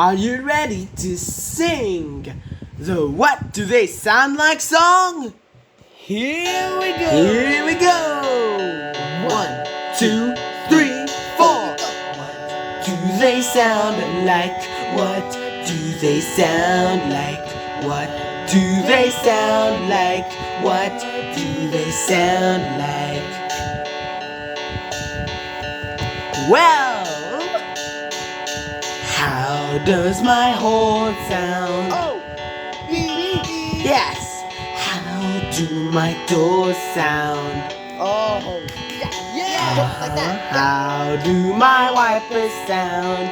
Are you ready to sing the What Do They Sound Like song? Here we go. Here we go. 1, 2, 3, 4. What do they sound like? What do they sound like? What do they sound like? What do they sound like? Well, how does my horn sound? Oh, Yes. How do my doors sound? oh, yeah, just like that. How do my wipers sound?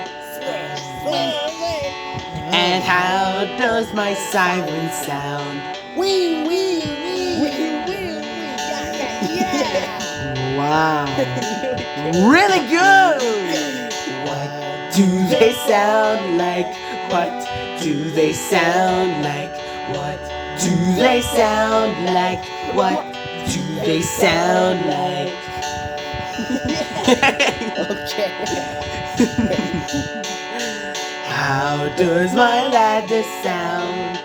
And how does my siren sound? Wee, wee, yeah. Wow. Really good! What do they sound like? What do they sound like? What do they sound like? What do they sound like? Okay. How does my ladder sound?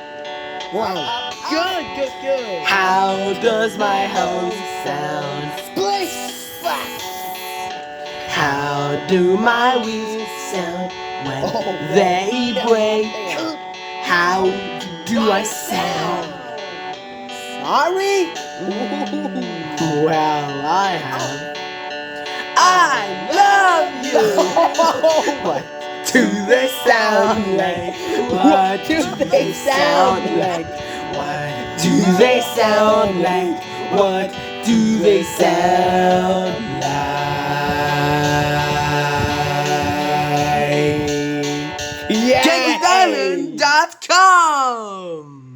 Wow. Good. How does my hose sound? Splish, splash. How do my wheels sound when they break? How do I sound? Sorry. Well, I have. I love you! What do they sound like? What do they sound like? What do they sound like? What do they sound like? Yeah. KennyDiamond.com